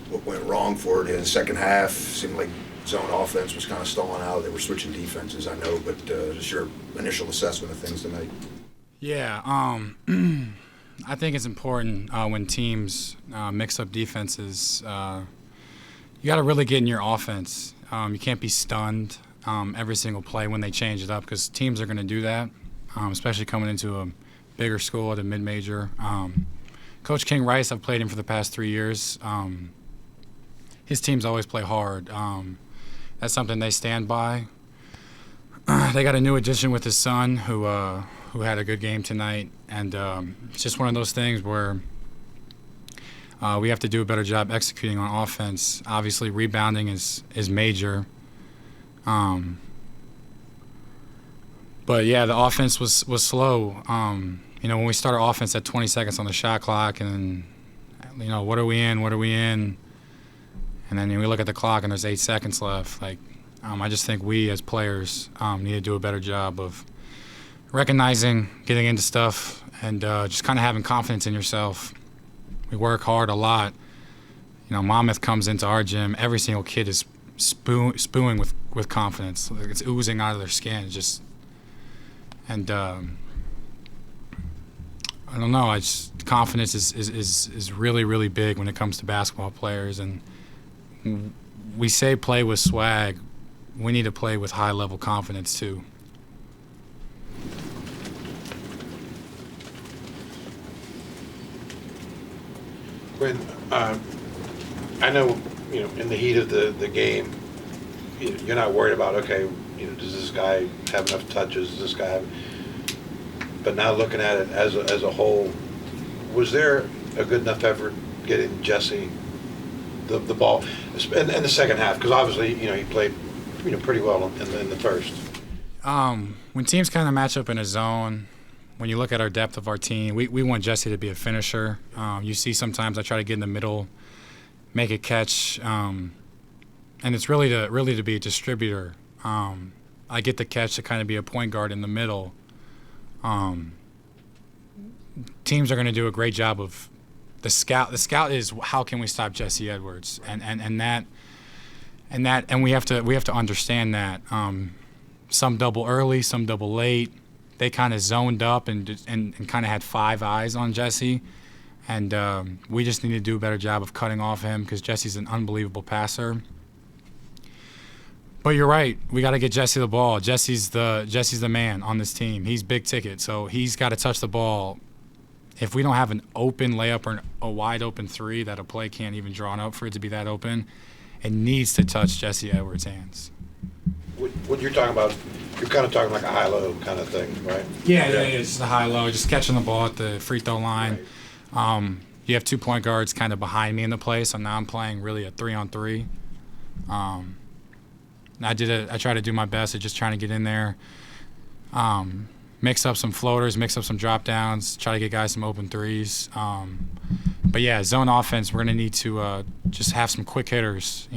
what went wrong for it in the second half. Seemed like zone offense was kind of stalling out. They were switching defenses, I know, but just your initial assessment of things tonight. Yeah, I think it's important when teams mix up defenses. You got to really get in your offense. You can't be stunned every single play when they change it up, because teams are going to do that, especially coming into a bigger school at a mid-major. Coach King Rice, I've played him for the past 3 years. His teams always play hard. That's something they stand by. They got a new addition with his son who had a good game tonight, and it's just one of those things where we have to do a better job executing on offense. Obviously, rebounding is major. But yeah, the offense was slow. When we start our offense at 20 seconds on the shot clock, and what are we in? What are we in? And then we look at the clock and there's 8 seconds left. I just think we as players need to do a better job of recognizing, getting into stuff, and just kind of having confidence in yourself. We work hard a lot. Monmouth comes into our gym. Every single kid is spewing with confidence. It's oozing out of their skin. I don't know. Confidence is really, really big when it comes to basketball players. And we say play with swag. We need to play with high-level confidence too. Quinn, I know, in the heat of the game, you're not worried about, okay, does this guy have enough touches? Does this guy have... But now looking at it as a whole, was there a good enough effort getting Jesse the ball in the second half? Because obviously, he played, pretty well in the first. When teams kind of match up in a zone, when you look at our depth of our team, we want Jesse to be a finisher. You see sometimes I try to get in the middle, make a catch, and it's really to be a distributor. I get the catch to kind of be a point guard in the middle. Teams are going to do a great job of the scout. The scout is how can we stop Jesse Edwards, and we have to understand that. Some double early, some double late. They kind of zoned up and kind of had 5 eyes on Jesse, and we just need to do a better job of cutting off him because Jesse's an unbelievable passer. But you're right. We got to get Jesse the ball. Jesse's the man on this team. He's big ticket, so he's got to touch the ball. If we don't have an open layup or a wide open three that a play can't even draw up for it to be that open, it needs to touch Jesse Edwards' hands. What you're talking about, you're kind of talking like a high-low kind of thing, right? Yeah, it's just a high-low, just catching the ball at the free throw line. Right. You have 2 point guards kind of behind me in the play, so now I'm playing really a 3-on-3. I try to do my best at just trying to get in there, mix up some floaters, mix up some drop downs, try to get guys some open threes. But yeah, zone offense, we're gonna need to just have some quick hitters.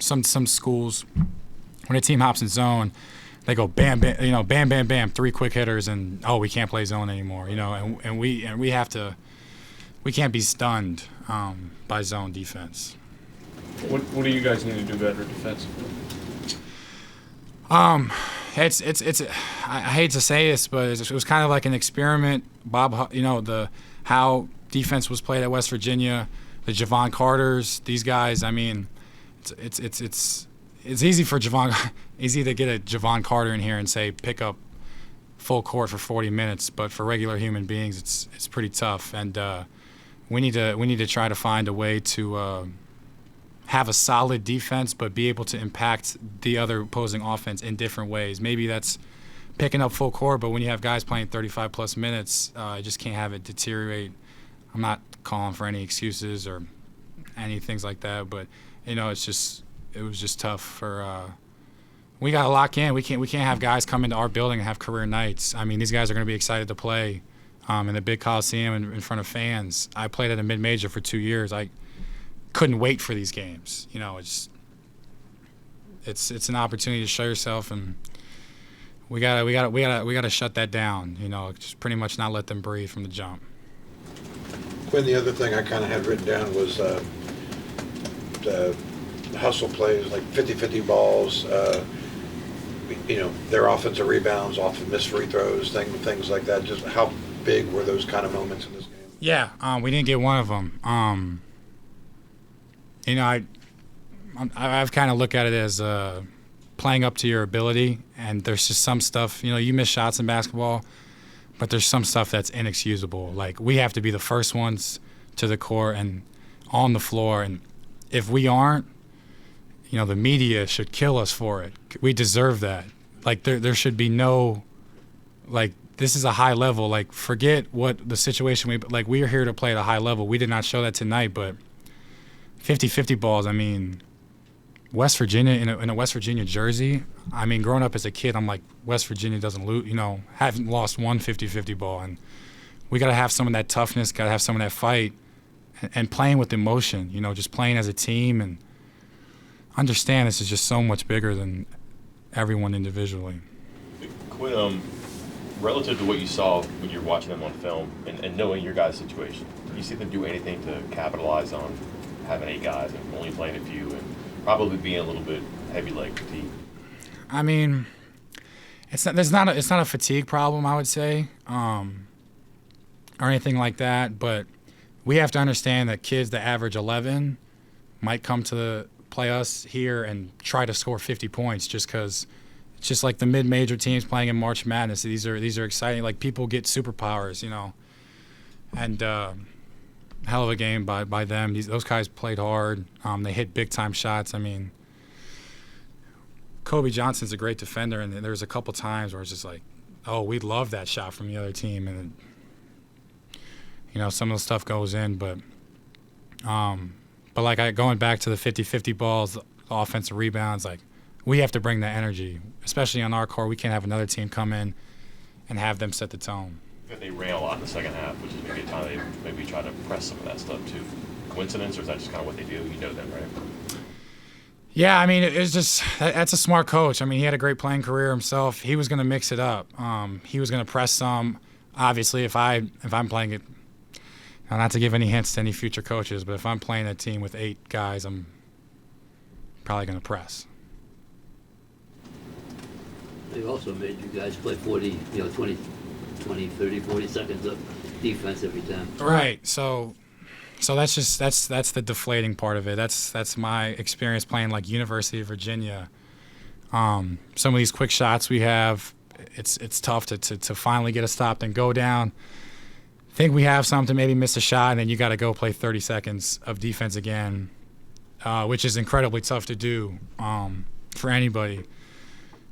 Some schools, when a team hops in zone, they go bam, bam, bam, bam, bam, 3 quick hitters, and we can't play zone anymore. And we can't be stunned by zone defense. What do you guys need to do better defensively? It's I hate to say this, but it was kind of like an experiment. Bob, how defense was played at West Virginia, the Javon Carters, these guys. I mean, it's easy for easy to get a Javon Carter in here and say pick up full court for 40 minutes, but for regular human beings, it's pretty tough, and we need to try to find a way to have a solid defense, but be able to impact the other opposing offense in different ways. Maybe that's picking up full court, but when you have guys playing 35-plus minutes, you just can't have it deteriorate. I'm not calling for any excuses or any things like that, but it was just tough for. We got to lock in. We can't have guys come into our building and have career nights. I mean, these guys are going to be excited to play in the big Coliseum in front of fans. I played at a mid-major for 2 years. I couldn't wait for these games. It's an opportunity to show yourself, and we gotta shut that down. Just pretty much not let them breathe from the jump. Quinn, the other thing I kind of had written down was hustle plays, like 50-50 balls, their offensive rebounds off of missed free throws, things like that. Just how big were those kind of moments in this game? Yeah, we didn't get one of them. I've kind of looked at it as playing up to your ability, and there's just some stuff, you miss shots in basketball, but there's some stuff that's inexcusable. Like, we have to be the first ones to the court and on the floor, and if we aren't, the media should kill us for it. We deserve that. Like, there should be no, like, this is a high level. Like, forget what the situation we are here to play at a high level. We did not show that tonight, but 50-50 balls, I mean, West Virginia, in a West Virginia jersey, I mean, growing up as a kid, I'm like, West Virginia doesn't lose, haven't lost one 50-50 ball. And we got to have some of that toughness, got to have some of that fight, and playing with emotion, just playing as a team, and understand this is just so much bigger than everyone individually. Quinn, relative to what you saw when you're watching them on film and knowing your guys' situation, do you see them do anything to capitalize on having 8 guys and only playing a few and probably being a little bit heavy leg fatigue? I mean, it's not a fatigue problem, I would say, or anything like that. But we have to understand that kids that average 11 might come to play us here and try to score 50 points just because it's just like the mid-major teams playing in March Madness. These are exciting. Like, people get superpowers, and hell of a game by them. Those guys played hard. They hit big-time shots. I mean, Kobe Johnson's a great defender, and there was a couple times where it's just like, oh, we love that shot from the other team, and some of the stuff goes in, but like going back to the 50-50 balls, the offensive rebounds, like, we have to bring that energy, especially on our court. We can't have another team come in and have them set the tone. They ran a lot in the second half, which is maybe a time they maybe try to press some of that stuff too. Coincidence, or is that just kind of what they do? You know them, right? Yeah, I mean, it's just that's a smart coach. I mean, he had a great playing career himself. He was going to mix it up. He was going to press some. Obviously, if I'm playing it, not to give any hints to any future coaches, but if I'm playing a team with 8 guys, I'm probably going to press. They also made you guys play 20, 30, 40 seconds of defense every time. Right. So that's the deflating part of it. That's my experience playing like University of Virginia. Some of these quick shots we have, it's tough to finally get a stop and go down. Think we have something, maybe miss a shot, and then you got to go play 30 seconds of defense again, which is incredibly tough to do for anybody.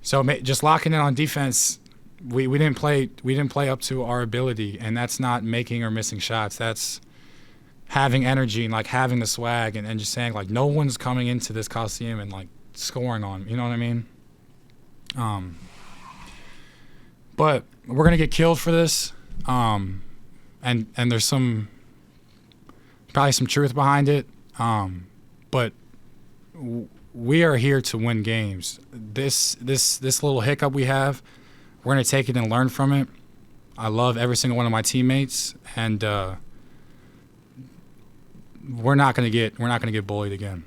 So just locking in on defense, we didn't play up to our ability, and that's not making or missing shots. That's having energy and like having the swag and just saying like no one's coming into this Coliseum and like scoring on. You know what I mean? But we're gonna get killed for this, and there's probably some truth behind it, but. We are here to win games. This little hiccup we have, we're gonna take it and learn from it. I love every single one of my teammates, and we're not gonna get bullied again.